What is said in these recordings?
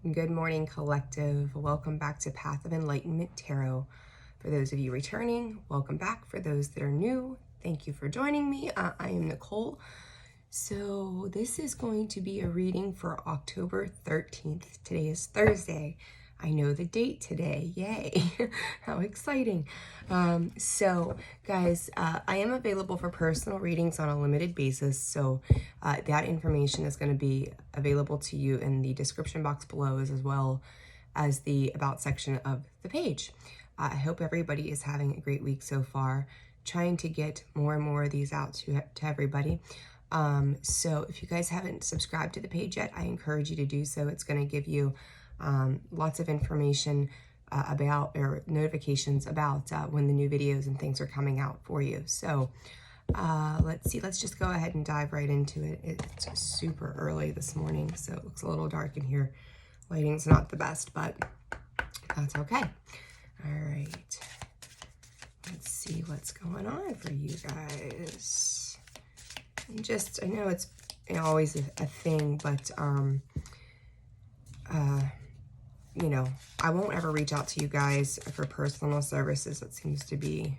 Good morning, collective. Welcome back to Path of Enlightenment Tarot. For those of you returning, welcome back. For those that are new, thank you for joining me. I am Nicole. So this is going to be a reading for October 13th. Today is Thursday. I know the date today. Yay. How exciting. So guys, I am available for personal readings on a limited basis. So that information is going to be available to you in the description box below, as well as the about section of the page. I hope everybody is having a great week so far, trying to get more and more of these out to everybody. So if you guys haven't subscribed to the page yet, I encourage you to do so. It's going to give you lots of information about, or notifications about when the new videos and things are coming out for you. So let's see, let's just go ahead and dive right into it. It's super early this morning, so it looks a little dark in here. Lighting's not the best, but that's okay. All right, let's see what's going on for you guys. And just, I know it's always a thing, but you know, I won't ever reach out to you guys for personal services. That seems to be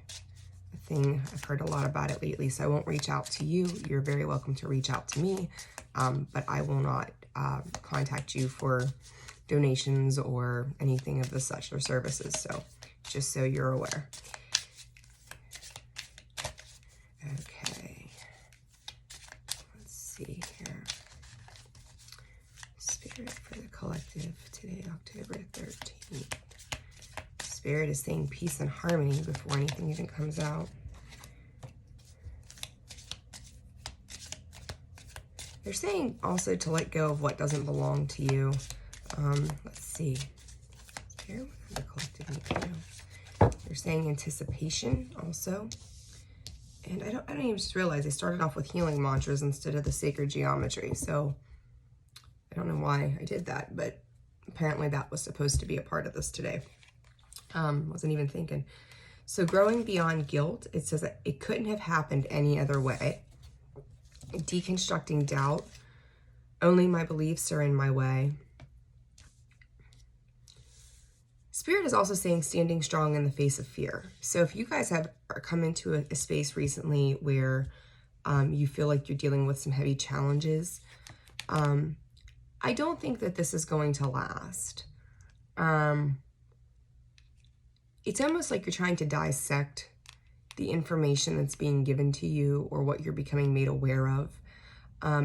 a thing. I've heard a lot about it lately, so I won't reach out to you. You're very welcome to reach out to me, but I will not contact you for donations or anything of the such, or services. So just so you're aware. Okay, let's see here. Spirit for the collective today, October 13th. Spirit is saying peace and harmony before anything even comes out. They're saying also to let go of what doesn't belong to you. Let's see. Spirit, what does the collective need to do? They're saying anticipation also. And I don't even just realize they started off with healing mantras instead of the sacred geometry. So I don't know why I did that, but apparently that was supposed to be a part of this today. Wasn't even thinking. So growing beyond guilt, it says that it couldn't have happened any other way. Deconstructing doubt. Only my beliefs are in my way. Spirit is also saying standing strong in the face of fear. So if you guys have come into a space recently where you feel like you're dealing with some heavy challenges, I don't think that this is going to last. It's almost like you're trying to dissect the information that's being given to you, or what you're becoming made aware of.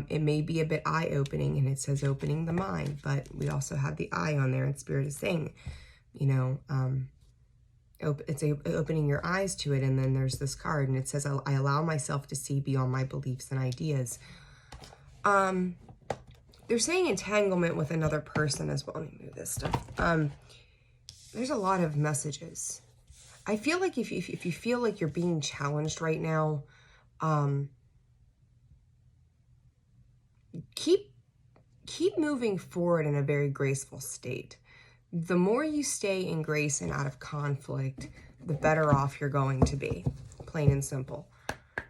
It may be a bit eye-opening, and it says opening the mind, but we also have the eye on there, and Spirit is saying, you know, it's opening your eyes to it. And then there's this card, and it says, I allow myself to see beyond my beliefs and ideas. They're saying entanglement with another person as well. Let me move this stuff. There's a lot of messages. I feel like if you feel like you're being challenged right now, keep moving forward in a very graceful state. The more you stay in grace and out of conflict, the better off you're going to be, plain and simple.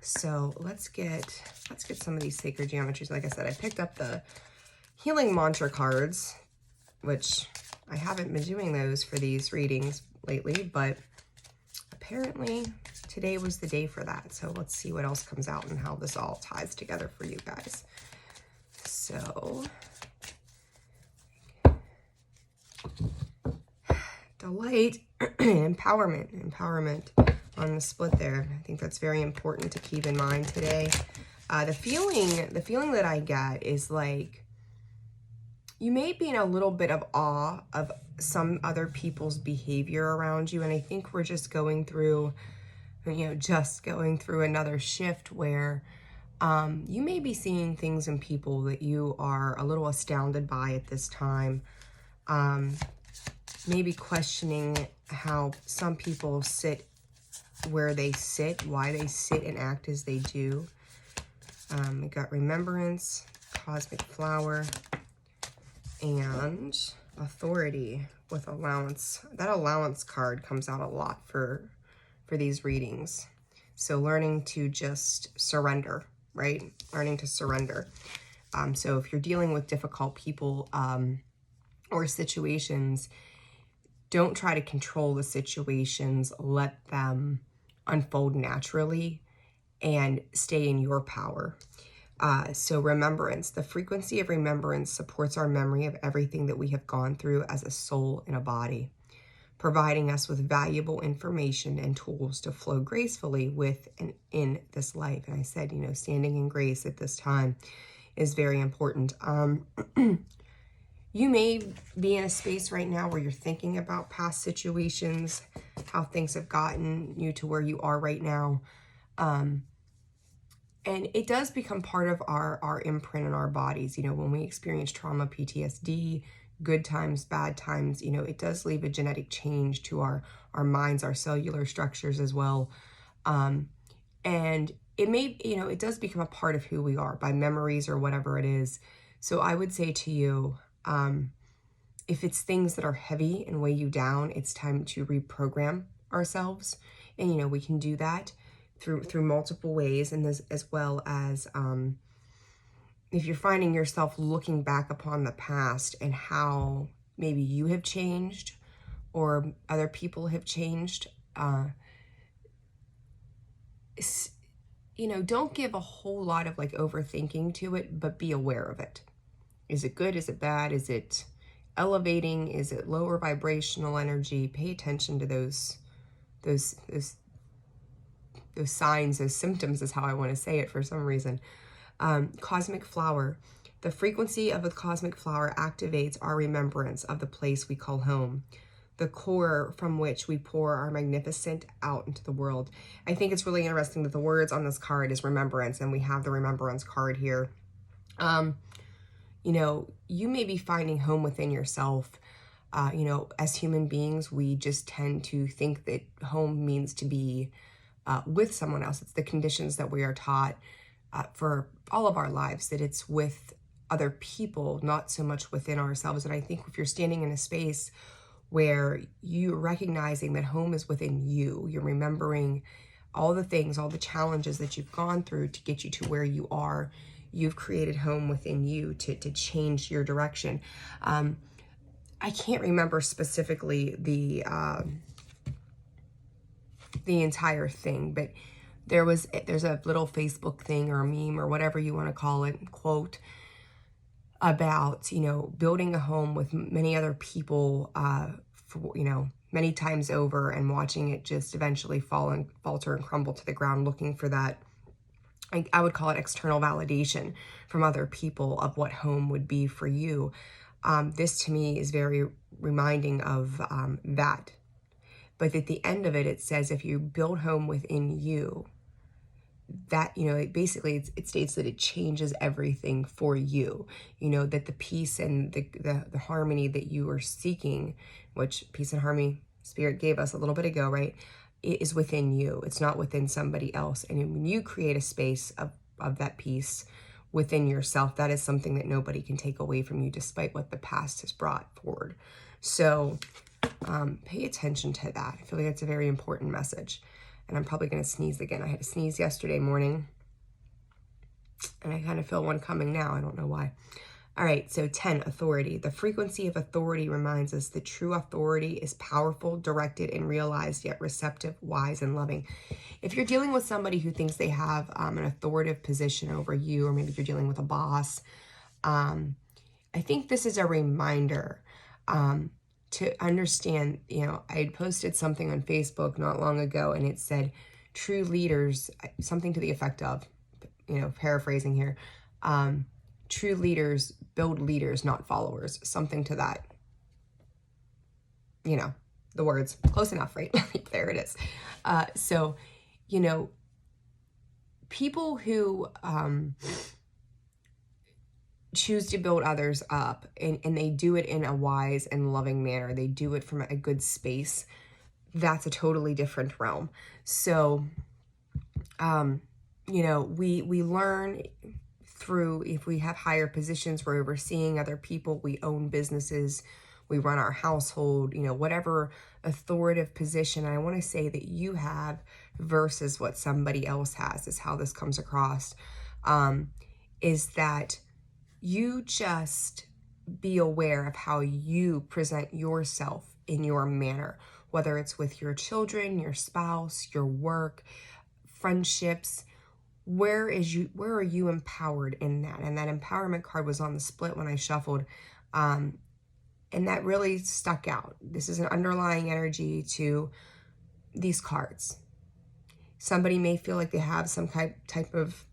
So let's get some of these sacred geometries. Like I said, I picked up the healing mantra cards, which I haven't been doing those for these readings lately, but apparently today was the day for that. So let's see what else comes out and how this all ties together for you guys. So delight, empowerment on the split there. I think that's very important to keep in mind today. The feeling that I get is like you may be in a little bit of awe of some other people's behavior around you. And I think we're just going through, another shift where you may be seeing things in people that you are a little astounded by at this time. Maybe questioning how some people sit where they sit, why they sit and act as they do. We got remembrance, cosmic flower, and authority with allowance. That allowance card comes out a lot for these readings. So learning to just surrender, right? Learning to surrender. So if you're dealing with difficult people, or situations, don't try to control the situations. Let them unfold naturally and stay in your power. So remembrance, the frequency of remembrance supports our memory of everything that we have gone through as a soul in a body, providing us with valuable information and tools to flow gracefully with and in this life. And I said, standing in grace at this time is very important. You may be in a space right now where you're thinking about past situations, how things have gotten you to where you are right now. And it does become part of our imprint in our bodies. When we experience trauma, PTSD, good times, bad times, it does leave a genetic change to our minds, our cellular structures as well. And it may, it does become a part of who we are by memories or whatever it is. So I would say to you, if it's things that are heavy and weigh you down, it's time to reprogram ourselves. And, we can do that through multiple ways, and as well as if you're finding yourself looking back upon the past and how maybe you have changed or other people have changed, don't give a whole lot of overthinking to it, but be aware of it. Is it good? Is it bad? Is it elevating? Is it lower vibrational energy? Pay attention to those signs, those symptoms is how I want to say it for some reason. Cosmic flower. The frequency of a cosmic flower activates our remembrance of the place we call home, the core from which we pour our magnificent out into the world. I think it's really interesting that the words on this card is remembrance, and we have the remembrance card here. You may be finding home within yourself. As human beings, we just tend to think that home means to be with someone else. It's the conditions that we are taught for all of our lives, that it's with other people, not so much within ourselves. And I think if you're standing in a space where you're recognizing that home is within you, you're remembering all the things, all the challenges that you've gone through to get you to where you are, you've created home within you to change your direction. I can't remember specifically the entire thing, but there's a little Facebook thing or a meme or whatever you want to call it, quote, about, building a home with many other people, many times over, and watching it just eventually falter and crumble to the ground, looking for that, I would call it external validation from other people of what home would be for you. This to me is very reminding of that. But at the end of it, it says if you build home within you, that, it states that it changes everything for you, that the peace and the harmony that you are seeking, which peace and harmony Spirit gave us a little bit ago, right? It is within you. It's not within somebody else. And when you create a space of that peace within yourself, that is something that nobody can take away from you, despite what the past has brought forward. So pay attention to that. I feel like it's a very important message. And I'm probably going to sneeze again. I had to sneeze yesterday morning, and I kind of feel one coming now. I don't know why. All right, so 10, authority. The frequency of authority reminds us that true authority is powerful, directed, and realized, yet receptive, wise, and loving. If you're dealing with somebody who thinks they have an authoritative position over you, or maybe you're dealing with a boss, I think this is a reminder to understand. I had posted something on Facebook not long ago, and it said, true leaders, something to the effect of, paraphrasing here, true leaders build leaders, not followers, something to that, the words, close enough, right? There it is. So, people who choose to build others up, and they do it in a wise and loving manner, they do it from a good space, that's a totally different realm. So, we learn through, if we have higher positions, we're overseeing other people, we own businesses, we run our household, whatever authoritative position I want to say that you have versus what somebody else has, is how this comes across, is that you just be aware of how you present yourself in your manner, whether it's with your children, your spouse, your work, friendships. Where are you empowered in that? And that empowerment card was on the split when I shuffled. And that really stuck out. This is an underlying energy to these cards. Somebody may feel like they have some type of,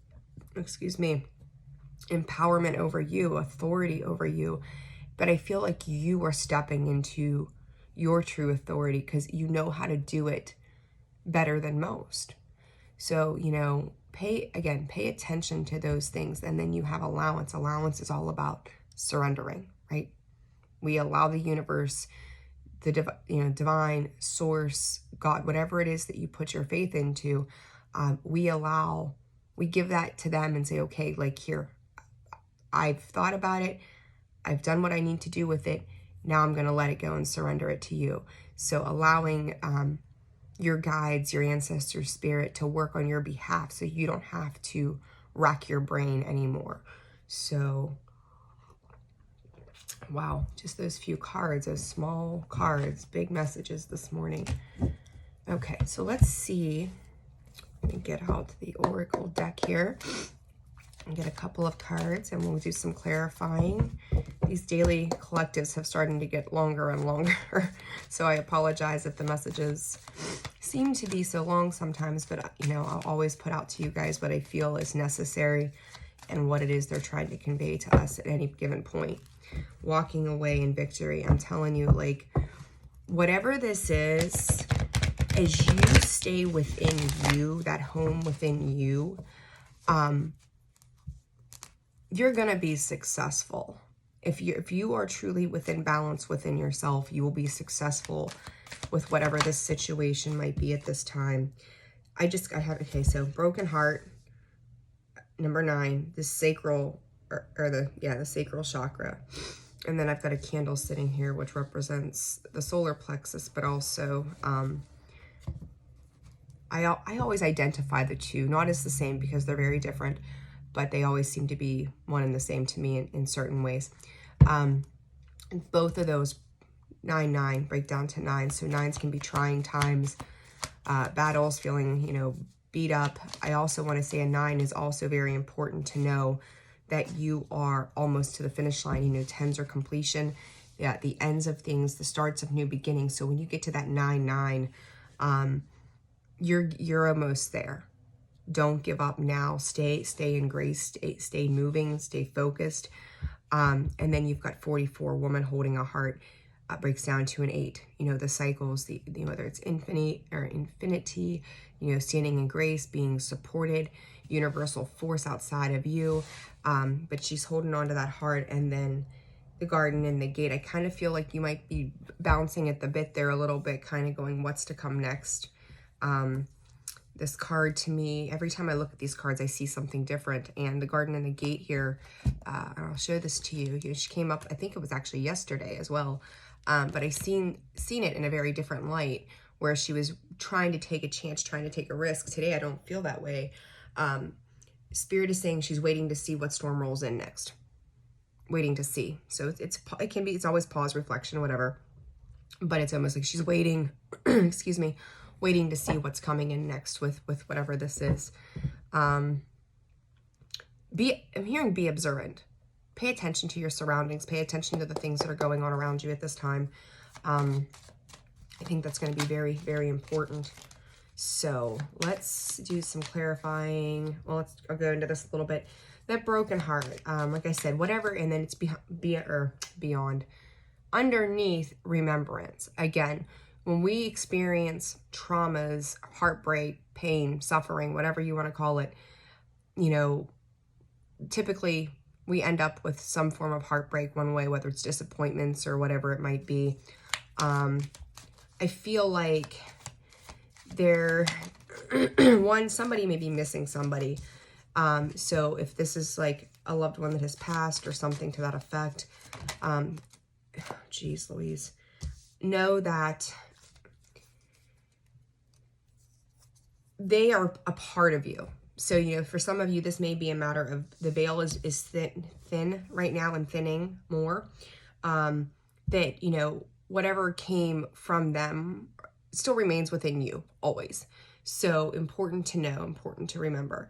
empowerment over you, authority over you. But I feel like you are stepping into your true authority because you know how to do it better than most. So, pay attention to those things. And then you have allowance. Allowance is all about surrendering, right? We allow the universe, the divine source, God, whatever it is that you put your faith into, we give that to them and say, okay, like, here, I've thought about it. I've done what I need to do with it. Now I'm going to let it go and surrender it to you. So allowing your guides, your ancestors' spirit to work on your behalf so you don't have to rack your brain anymore. So, wow, just those few cards, those small cards, big messages this morning. Okay, so let's see. Let me get out the Oracle deck here and get a couple of cards, and we'll do some clarifying. These daily collectives have started to get longer and longer, so I apologize if the messages seem to be so long sometimes, but I'll always put out to you guys what I feel is necessary and what it is they're trying to convey to us at any given point. Walking away in victory. I'm telling you, like, whatever this is, as you stay within you, that home within you, you're gonna be successful. If you are truly within balance within yourself, you will be successful with whatever this situation might be at this time. So broken heart, number 9, the sacral, the sacral chakra. And then I've got a candle sitting here, which represents the solar plexus, but also, I always identify the two, not as the same because they're very different, but they always seem to be one and the same to me in certain ways. Both of those 9 break down to 9. So 9s can be trying times, battles, feeling, beat up. I also want to say a 9 is also very important to know that you are almost to the finish line. 10s are completion, the ends of things, the starts of new beginnings. So when you get to that 9, you're almost there. Don't give up now. Stay in grace. Stay moving. Stay focused. And then you've got 44, woman holding a heart, breaks down to an 8. The cycles, whether it's infinite or infinity, standing in grace, being supported, universal force outside of you. But she's holding on to that heart. And then the garden and the gate. I kind of feel like you might be bouncing at the bit there a little bit, kind of going, what's to come next? This card, to me, every time I look at these cards, I see something different. And the garden and the gate here, and I'll show this to you. She came up, I think it was actually yesterday as well. But I seen it in a very different light, where she was trying to take a chance, trying to take a risk. Today, I don't feel that way. Spirit is saying she's waiting to see what storm rolls in next. Waiting to see. So it's always pause, reflection, whatever. But it's almost like she's waiting, waiting to see what's coming in next with whatever this is. I'm hearing be observant. Pay attention to your surroundings. Pay attention to the things that are going on around you at this time. I think that's going to be very, very important. So let's do some clarifying. Well, I'll go into this a little bit. That broken heart, like I said, whatever, and then it's beyond. Underneath, remembrance. Again, when we experience traumas, heartbreak, pain, suffering, whatever you want to call it, typically we end up with some form of heartbreak one way, whether it's disappointments or whatever it might be. I feel like somebody may be missing somebody. So if this is like a loved one that has passed or something to that effect, geez Louise, know that they are a part of you. So, for some of you, this may be a matter of the veil is thin right now and thinning more. That, whatever came from them still remains within you always. So important to know, important to remember.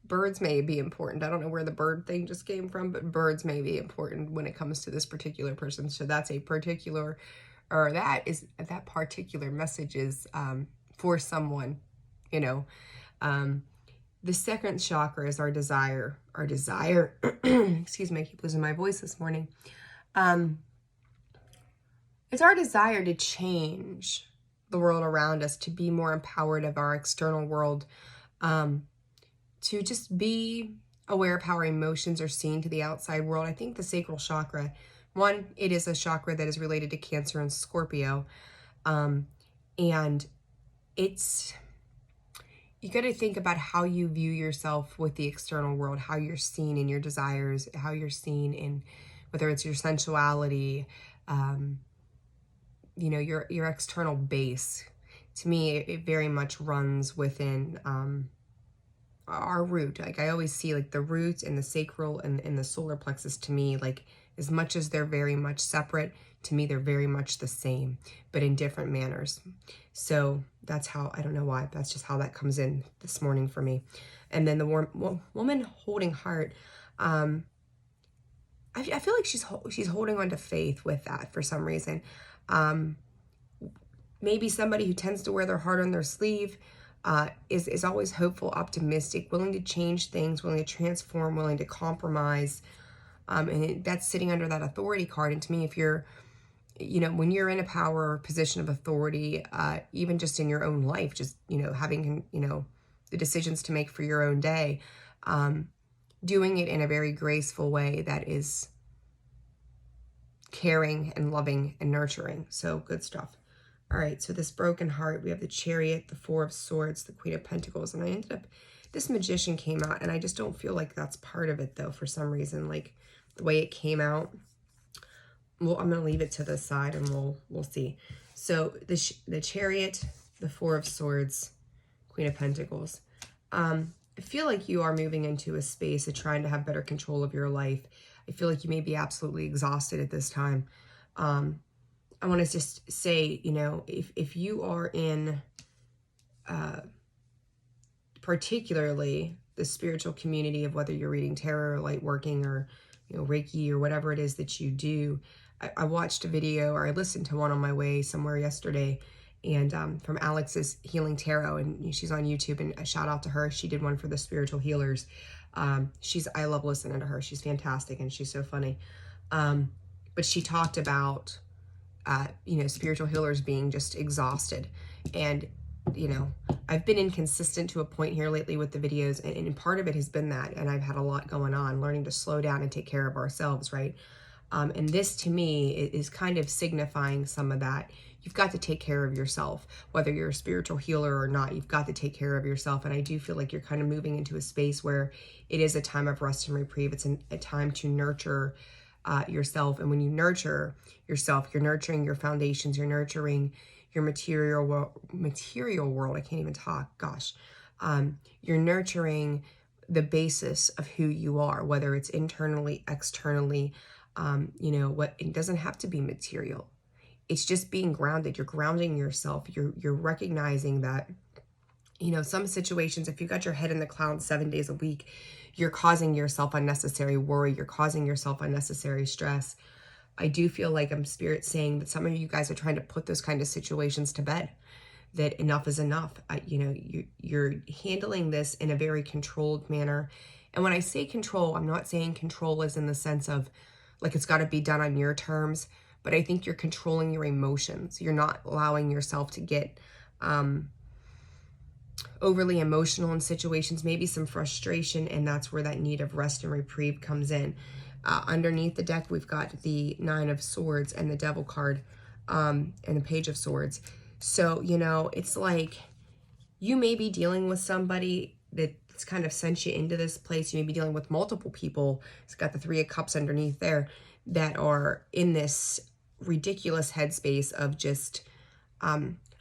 Birds may be important. I don't know where the bird thing just came from, but birds may be important when it comes to this particular person. So that's a particular, or that particular message is for someone, The second chakra is our desire. Our desire, excuse me, I keep losing my voice this morning. It's our desire to change the world around us, to be more empowered of our external world, to just be aware of how our emotions are seen to the outside world. I think the sacral chakra, one, it is a chakra that is related to Cancer and Scorpio. And it's, you got to think about how you view yourself with the external world, how you're seen in your desires, how you're seen in, whether it's your sensuality, your external base. To me, it very much runs within our root. Like I always see like the root and the sacral and the solar plexus, to me, like as much as they're very much separate, to me they're very much the same, but in different manners. So that's how, I don't know why, that's just how that comes in this morning for me. And then the woman holding heart, I feel like she's holding on to faith with that for some reason. Maybe somebody who tends to wear their heart on their sleeve, is always hopeful, optimistic, willing to change things, willing to transform, willing to compromise. And that's sitting under that authority card. And to me, if you're, when you're in a power position of authority, even just in your own life, just, having, the decisions to make for your own day, doing it in a very graceful way that is caring and loving and nurturing. So good stuff. All right, so this broken heart, we have the Chariot, the Four of Swords, the Queen of Pentacles, and I ended up, this Magician came out, and I just don't feel like that's part of it, though, for some reason, like the way it came out. Well, I'm going to leave it to the side, and we'll see. So the Chariot, the Four of Swords, Queen of Pentacles. I feel like you are moving into a space of trying to have better control of your life. I feel like you may be absolutely exhausted at this time. I want to just say, if you are in particularly the spiritual community of whether you're reading tarot or light working or, Reiki or whatever it is that you do, I watched a video, or I listened to one on my way somewhere yesterday, and from Alex's Healing Tarot, and she's on YouTube, and a shout out to her. She did one for the spiritual healers. I love listening to her. She's fantastic, and she's so funny. But she talked about spiritual healers being just exhausted. And, I've been inconsistent to a point here lately with the videos, and part of it has been that, and I've had a lot going on, learning to slow down and take care of ourselves, right? And this, to me, is kind of signifying some of that. You've got to take care of yourself, whether you're a spiritual healer or not. You've got to take care of yourself. And I do feel like you're kind of moving into a space where it is a time of rest and reprieve. It's a time to nurture yourself. And when you nurture yourself, you're nurturing your foundations, you're nurturing your material world. I can't even talk. Gosh. You're nurturing the basis of who you are, whether it's internally, externally. It doesn't have to be material. It's just being grounded. You're grounding yourself. You're recognizing that, some situations, if you got your head in the clouds 7 days a week, you're causing yourself unnecessary worry. You're causing yourself unnecessary stress. I do feel like I'm spirit saying that some of you guys are trying to put those kind of situations to bed, that enough is enough. You're handling this in a very controlled manner. And when I say control, I'm not saying control is in the sense of like it's got to be done on your terms, but I think you're controlling your emotions. You're not allowing yourself to get overly emotional in situations, maybe some frustration, and that's where that need of rest and reprieve comes in. Underneath the deck, we've got the Nine of Swords and the Devil card and the Page of Swords. So, it's like you may be dealing with somebody that's kind of sent you into this place. You may be dealing with multiple people. It's got the Three of Cups underneath there that are in this ridiculous headspace of just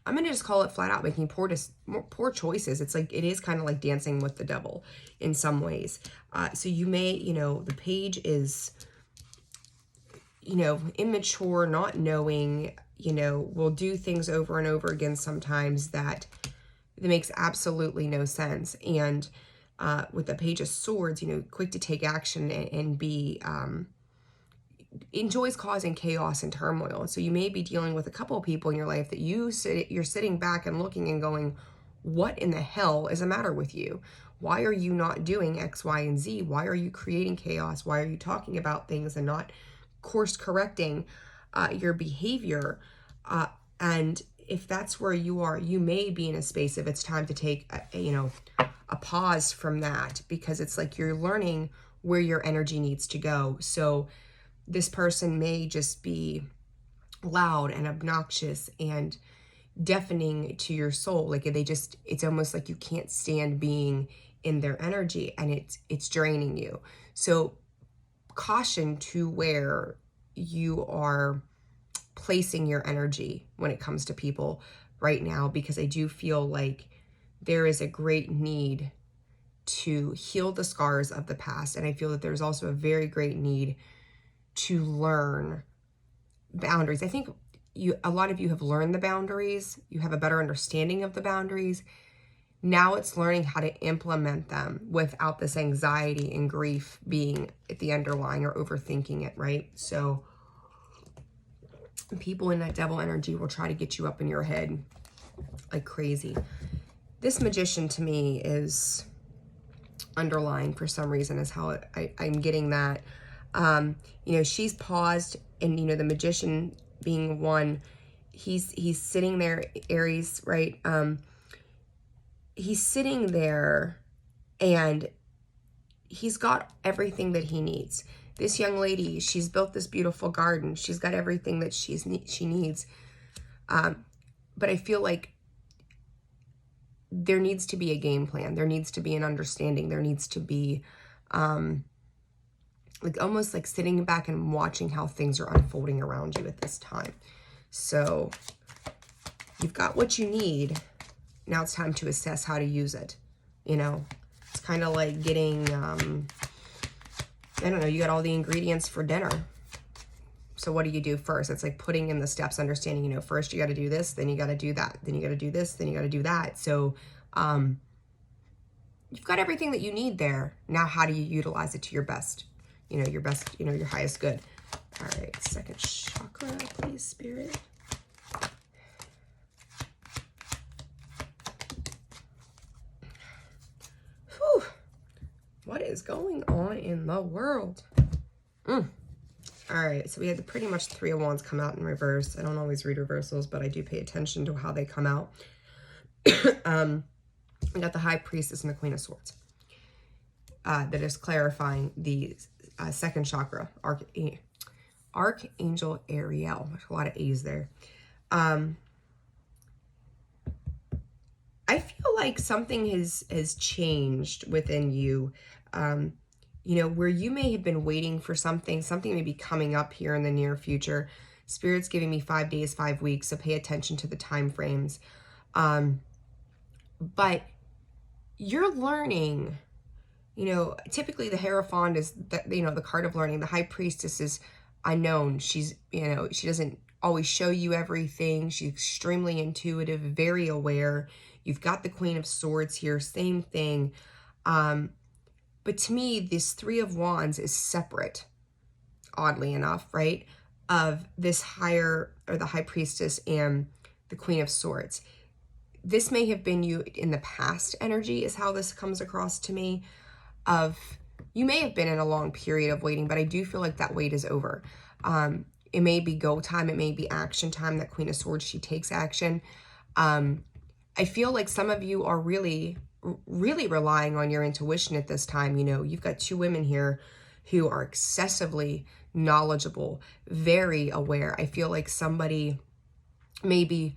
I'm going to just call it flat out making poor choices. It's like, it is kind of like dancing with the devil in some ways. So you may, you know, the page is, you know, immature, not knowing, you know, will do things over and over again sometimes that makes absolutely no sense. And with the Page of Swords, you know, quick to take action and be, enjoys causing chaos and turmoil. So you may be dealing with a couple of people in your life that you're sitting back and looking and going, what in the hell is the matter with you? Why are you not doing X, Y, and Z? Why are you creating chaos? Why are you talking about things and not course correcting your behavior? And if that's where you are, you may be in a space of it's time to take a pause from that, because it's like you're learning where your energy needs to go. So this person may just be loud and obnoxious and deafening to your soul. Like it's almost like you can't stand being in their energy, and it's draining you. So caution to where you are placing your energy when it comes to people right now, because I do feel like there is a great need to heal the scars of the past. And I feel that there's also a very great need to learn boundaries. I think a lot of you have learned the boundaries. You have a better understanding of the boundaries. Now it's learning how to implement them without this anxiety and grief being at the underlying or overthinking it, right? So people in that devil energy will try to get you up in your head like crazy. This Magician to me is underlying for some reason, is how I'm getting that. You know, she's paused, and, you know, the Magician being one, he's sitting there, Aries, right? He's sitting there and he's got everything that he needs. This young lady, she's built this beautiful garden. She's got everything that she needs. But I feel like there needs to be a game plan. There needs to be an understanding. There needs to be like almost like sitting back and watching how things are unfolding around you at this time. So you've got what you need. Now it's time to assess how to use it. You know, it's kind of like getting, I don't know, you got all the ingredients for dinner. So what do you do first? It's like putting in the steps, understanding, you know, first you got to do this, then you got to do that, then you got to do this, then you got to do that. So you've got everything that you need there. Now, how do you utilize it to your best? You know, your best, you know, your highest good. All right, second chakra, please, Spirit. Whew. What is going on in the world? All right, so we had pretty much Three of Wands come out in reverse. I don't always read reversals, but I do pay attention to how they come out. We got the High Priestess and the Queen of Swords. That is clarifying the second chakra, Archangel Ariel. There's a lot of A's there. I feel like something has changed within you. You know, where you may have been waiting for something may be coming up here in the near future. Spirit's giving me 5 days, 5 weeks, so pay attention to the time frames. But you're learning, you know, typically the Hierophant is, you know, the card of learning. The High Priestess is unknown. She's, you know, she doesn't always show you everything. She's extremely intuitive, very aware. You've got the Queen of Swords here, same thing. But to me, this Three of Wands is separate, oddly enough, right? Of this higher, or the High Priestess and the Queen of Swords. This may have been you in the past energy, is how this comes across to me. Of, you may have been in a long period of waiting, but I do feel like that wait is over. It may be go time. It may be action time. That Queen of Swords, she takes action. I feel like some of you are really relying on your intuition at this time. You know, you've got two women here who are excessively knowledgeable, very aware. I feel like somebody maybe,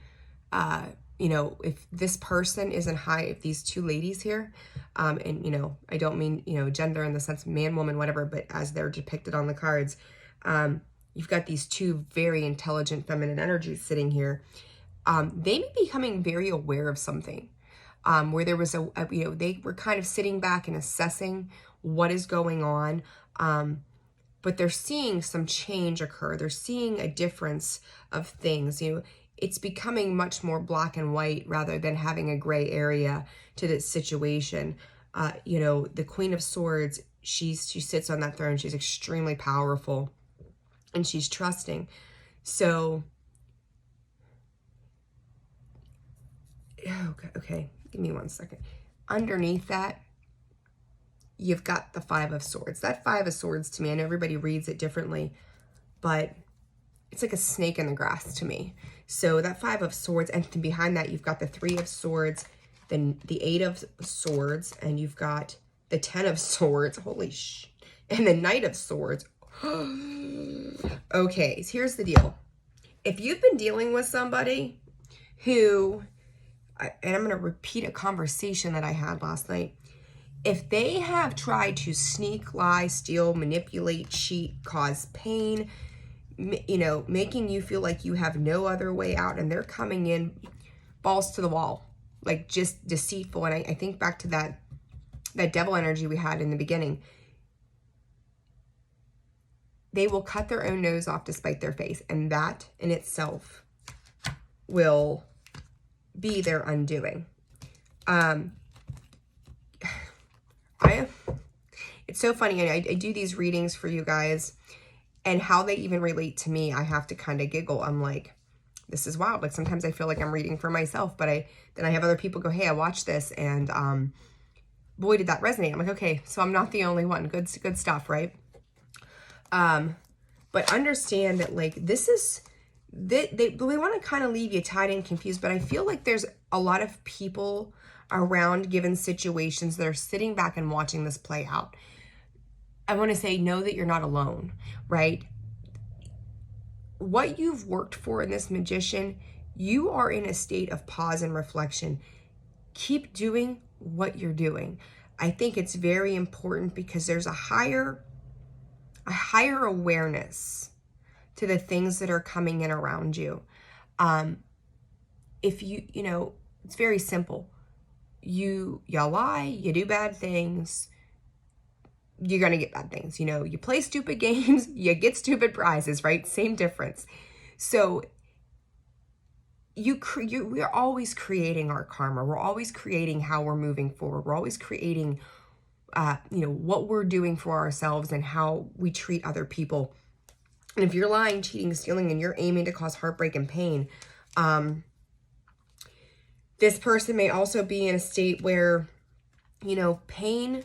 you know, if this person isn't high, if these two ladies here, and, you know, I don't mean, you know, gender in the sense of man, woman, whatever, but as they're depicted on the cards, you've got these two very intelligent feminine energies sitting here. they may be becoming very aware of something, where there was they were kind of sitting back and assessing what is going on. But they're seeing some change occur. They're seeing a difference of things. It's becoming much more black and white rather than having a gray area to this situation. The Queen of Swords, she sits on that throne. She's extremely powerful and she's trusting. So, okay, give me one second. Underneath that, you've got the Five of Swords. That Five of Swords to me, I know everybody reads it differently, but it's like a snake in the grass to me. So that Five of Swords, and behind that, you've got the Three of Swords, then the Eight of Swords, and you've got the 10 of Swords. Holy and the Knight of Swords. Okay, so here's the deal. If you've been dealing with somebody who, and I'm going to repeat a conversation that I had last night, if they have tried to sneak, lie, steal, manipulate, cheat, cause pain, making you feel like you have no other way out, and they're coming in balls to the wall, like just deceitful. And I think back to that devil energy we had in the beginning. They will cut their own nose off to spite their face, and that in itself will be their undoing. It's so funny. I do these readings for you guys, and how they even relate to me, I have to kind of giggle. I'm like, this is wild. Like sometimes I feel like I'm reading for myself, but then I have other people go, hey, I watched this, and boy, did that resonate. I'm like, okay, so I'm not the only one. Good stuff, right? But understand that like this is they want to kind of leave you tied and confused, but I feel like there's a lot of people around given situations that are sitting back and watching this play out. I want to say, know that you're not alone, right? What you've worked for in this Magician, you are in a state of pause and reflection. Keep doing what you're doing. I think it's very important because there's a higher awareness to the things that are coming in around you. If it's very simple. You lie, you do bad things, you're going to get bad things. You play stupid games, you get stupid prizes, right? Same difference. So we're always creating our karma. We're always creating how we're moving forward. We're always creating, what we're doing for ourselves and how we treat other people. And if you're lying, cheating, stealing, and you're aiming to cause heartbreak and pain, this person may also be in a state where, pain,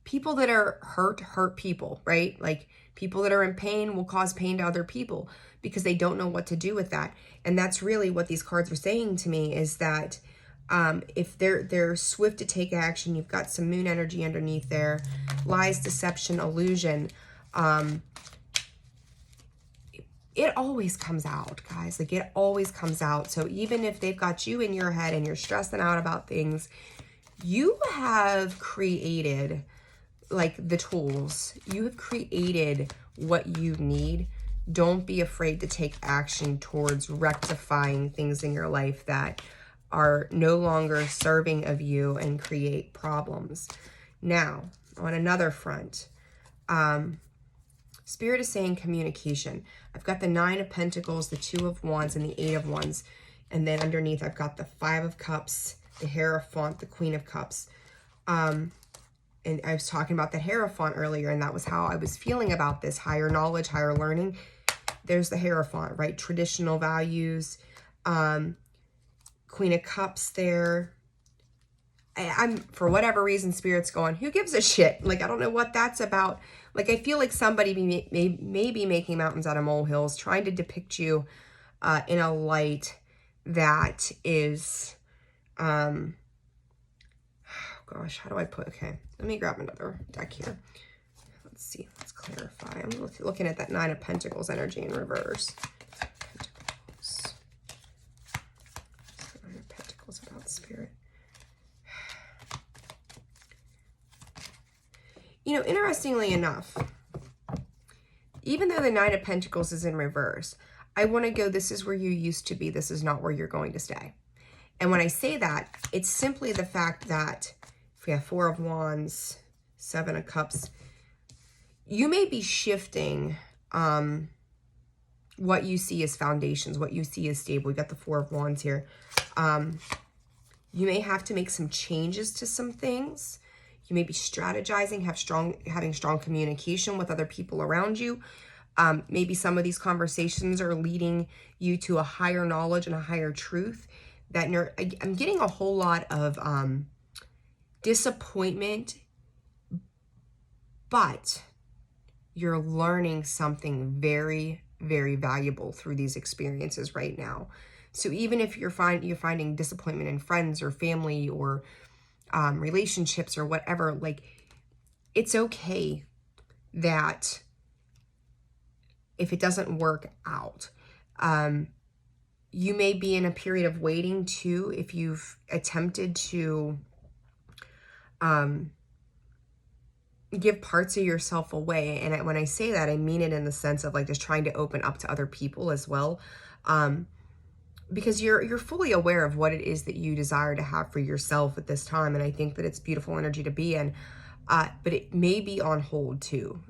people that are hurt people, right? Like people that are in pain will cause pain to other people because they don't know what to do with that. And that's really what these cards are saying to me, is that if they're swift to take action, you've got some moon energy underneath there, lies, deception, illusion. It always comes out, guys. Like it always comes out. So even if they've got you in your head and you're stressing out about things, you have created like the tools. You have created what you need. Don't be afraid to take action towards rectifying things in your life that are no longer serving of you and create problems. Now, on another front, Spirit is saying communication. I've got the 9 of Pentacles, the 2 of Wands, and the 8 of Wands. And then underneath, I've got the 5 of Cups, the Hierophant, the Queen of Cups. And I was talking about the Hierophant earlier, and that was how I was feeling about this. Higher knowledge, higher learning. There's the Hierophant, right? Traditional values. Queen of Cups there. I'm, for whatever reason, Spirit's going, who gives a shit? Like, I don't know what that's about. Like, I feel like somebody may be making mountains out of molehills, trying to depict you in a light that is, oh gosh, how do I put, okay, let me grab another deck here. Let's see, let's clarify. I'm looking at that 9 of Pentacles energy in reverse. Pentacles. 9 of Pentacles about Spirit. Interestingly enough, even though the 9 of Pentacles is in reverse, I want to go, this is where you used to be. This is not where you're going to stay. And when I say that, it's simply the fact that if we have 4 of Wands, 7 of Cups, you may be shifting what you see as foundations, what you see as stable. We got the 4 of Wands here. You may have to make some changes to some things. You may be strategizing, having strong communication with other people around you. Maybe some of these conversations are leading you to a higher knowledge and a higher truth. I'm getting a whole lot of disappointment, but you're learning something very, very valuable through these experiences right now. So even if you're finding disappointment in friends or family or relationships or whatever, like, it's okay that if it doesn't work out, you may be in a period of waiting too, if you've attempted to give parts of yourself away. And when I say that, I mean it in the sense of like just trying to open up to other people as well. Because you're fully aware of what it is that you desire to have for yourself at this time. And I think that it's beautiful energy to be in, but it may be on hold too,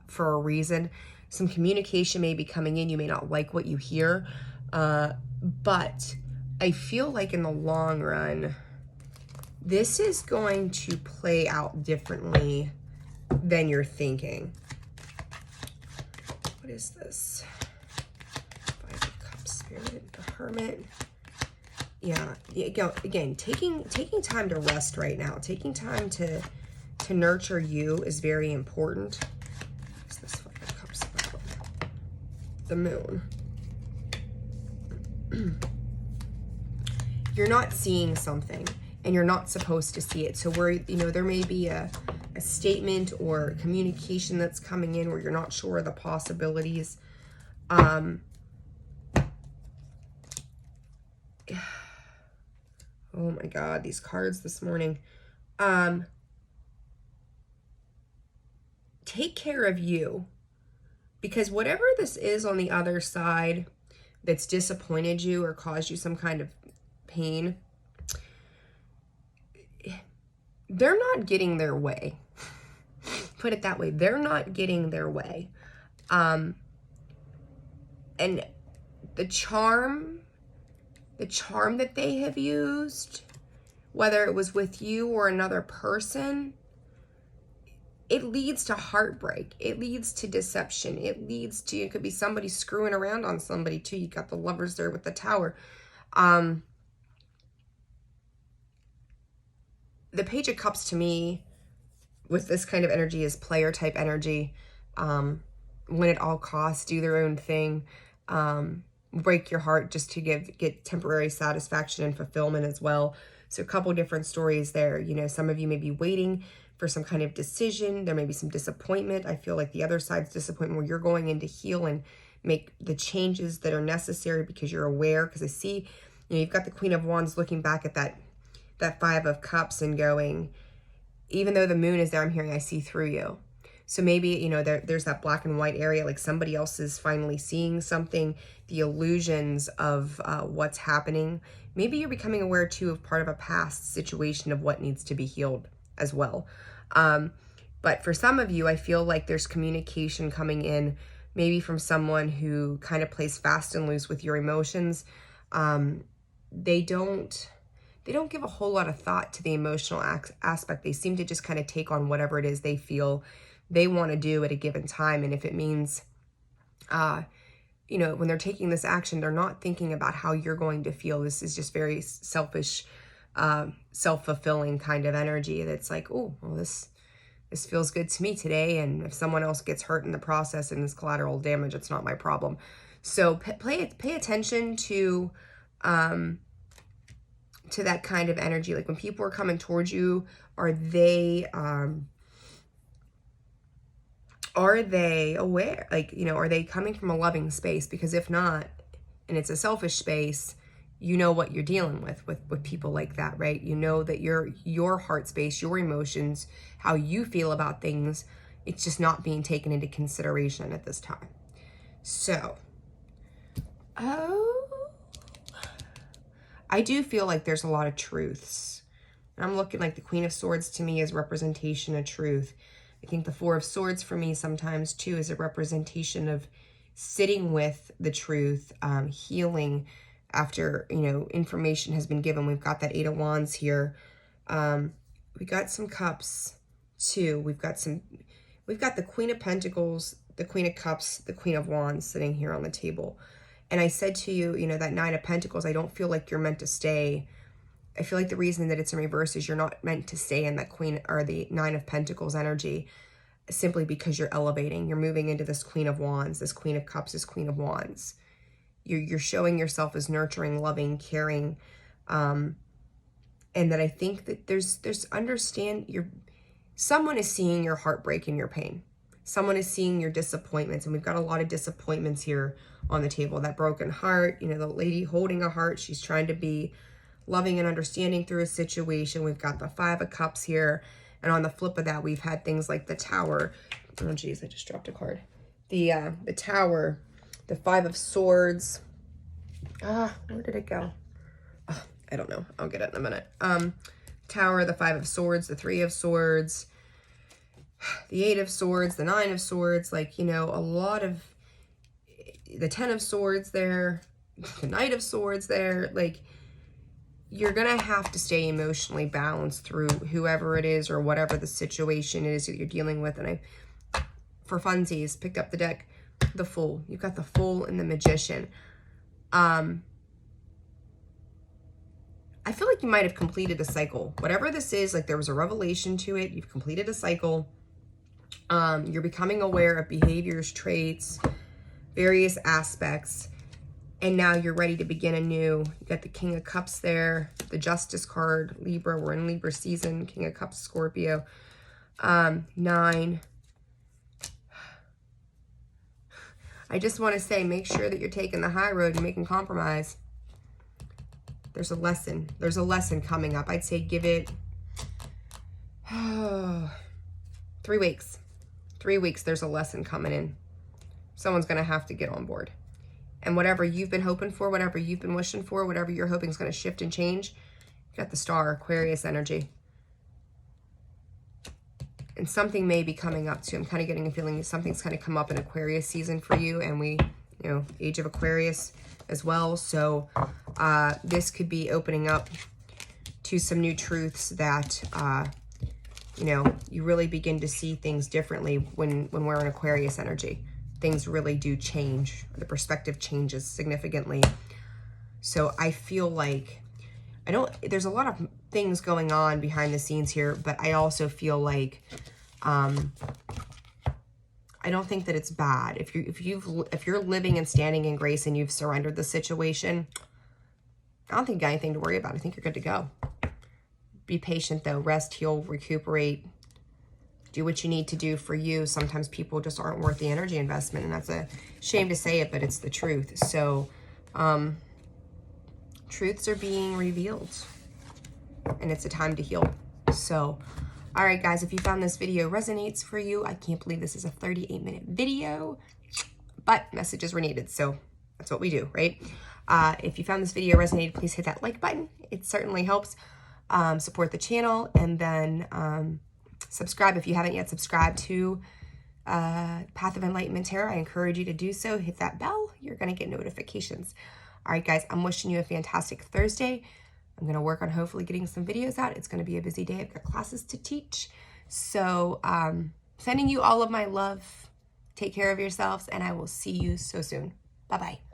for a reason. Some communication may be coming in. You may not like what you hear, but I feel like in the long run, this is going to play out differently than you're thinking. What is this? 5 of Cups, Spirit, the Hermit. Yeah, again, taking time to rest right now, taking time to nurture you is very important. What is this 5 of Cups about? The Moon. You're not seeing something, and you're not supposed to see it. So there may be a statement or communication that's coming in where you're not sure of the possibilities. Oh my God, these cards this morning. Take care of you, because whatever this is on the other side that's disappointed you or caused you some kind of pain, they're not getting their way. Put it that way. They're not getting their way. And the charm that they have used, whether it was with you or another person, it leads to heartbreak. It leads to deception. It could be somebody screwing around on somebody too. You got the Lovers there with the Tower. The Page of Cups to me, with this kind of energy, is player type energy. Win at all costs, do their own thing, break your heart just to get temporary satisfaction and fulfillment as well. So a couple different stories there. Some of you may be waiting for some kind of decision. There may be some disappointment. I feel like the other side's disappointment, where you're going in to heal and make the changes that are necessary because you're aware. Because I see, you've got the Queen of Wands looking back at that 5 of Cups and going, even though the Moon is there, I'm hearing I see through you. So maybe, there's that black and white area, like somebody else is finally seeing something, the illusions of what's happening. Maybe you're becoming aware too of part of a past situation of what needs to be healed as well. But for some of you, I feel like there's communication coming in, maybe from someone who kind of plays fast and loose with your emotions. They don't give a whole lot of thought to the emotional aspect. They seem to just kind of take on whatever it is they feel they want to do at a given time. And if it means, when they're taking this action, they're not thinking about how you're going to feel. This is just very selfish, self-fulfilling kind of energy. That's like, oh, well, this feels good to me today. And if someone else gets hurt in the process and is collateral damage, it's not my problem. So pay attention to that kind of energy. Like when people are coming towards you, are they aware? Like, are they coming from a loving space? Because if not, and it's a selfish space, you know what you're dealing with people like that, right? You know that your heart space, your emotions, how you feel about things, it's just not being taken into consideration at this time. So Oh, I do feel like there's a lot of truths. And I'm looking like the Queen of Swords to me is representation of truth. I think the Four of Swords for me sometimes too is a representation of sitting with the truth, healing after, you know, information has been given. We've got that Eight of Wands here. We got some cups too. We've got the Queen of Pentacles, the Queen of Cups, the Queen of Wands sitting here on the table. And I said to you, you know, that Nine of Pentacles, I don't feel like you're meant to stay. I feel like the reason that it's in reverse is you're not meant to stay in that Queen or the Nine of Pentacles energy, simply because you're elevating. You're moving into this Queen of Wands, this Queen of Cups, this Queen of Wands. You're showing yourself as nurturing, loving, caring, and that I think that there's someone is seeing your heartbreak and your pain. Someone is seeing your disappointments, and we've got a lot of disappointments here on the table. That broken heart, you know, the lady holding a heart, she's trying to be loving and understanding through a situation. We've got the Five of Cups here, and on the flip of that, we've had things like the Tower. Oh geez, I just dropped a card. The Tower, the Five of Swords. Where did it go? Oh, I don't know. I'll get it in a minute. Tower, the Five of Swords, the Three of Swords, the Eight of Swords, the Nine of Swords, like, you know, a lot of the Ten of Swords there, the Knight of Swords there. Like, you're going to have to stay emotionally balanced through whoever it is or whatever the situation is that you're dealing with. And I, for funsies, picked up the deck, the Fool. You've got the Fool and the Magician. I feel like you might have completed a cycle. Whatever this is, like there was a revelation to it. You've completed a cycle. You're becoming aware of behaviors, traits, various aspects. And now you're ready to begin anew. You got the King of Cups there, the Justice card, Libra. We're in Libra season. King of Cups, Scorpio. 9. I just want to say, make sure that you're taking the high road and making compromise. There's a lesson. There's a lesson coming up. I'd say give it 3 weeks. 3 weeks, there's a lesson coming in. Someone's going to have to get on board. And whatever you've been hoping for, whatever you've been wishing for, whatever you're hoping is going to shift and change, you got the Star, Aquarius energy. And something may be coming up too. I'm kind of getting a feeling something's kind of come up in Aquarius season for you. And we, you know, age of Aquarius as well. So this could be opening up to some new truths that, you know, you really begin to see things differently when we're in Aquarius energy. Things really do change. The perspective changes significantly. So I feel like, there's a lot of things going on behind the scenes here, but I also feel like, I don't think that it's bad. If you're living and standing in grace and you've surrendered the situation, I don't think you got anything to worry about. I think you're good to go. Be patient though. Rest, heal, recuperate. Do what you need to do for you. Sometimes people just aren't worth the energy investment, and that's a shame to say it, but it's the truth. So truths are being revealed, and it's a time to heal. So all right, guys, if you found this video resonates for you, I can't believe this is a 38-minute video, but messages were needed, so that's what we do, right? If you found this video resonated, please hit that like button. It certainly helps support the channel, and then subscribe if you haven't yet subscribed to Path of Enlightenment Tarot. I encourage you to do so. Hit that bell. You're going to get notifications. All right, guys, I'm wishing you a fantastic Thursday. I'm going to work on hopefully getting some videos out. It's going to be a busy day. I've got classes to teach. So sending you all of my love. Take care of yourselves, and I will see you so soon. Bye-bye.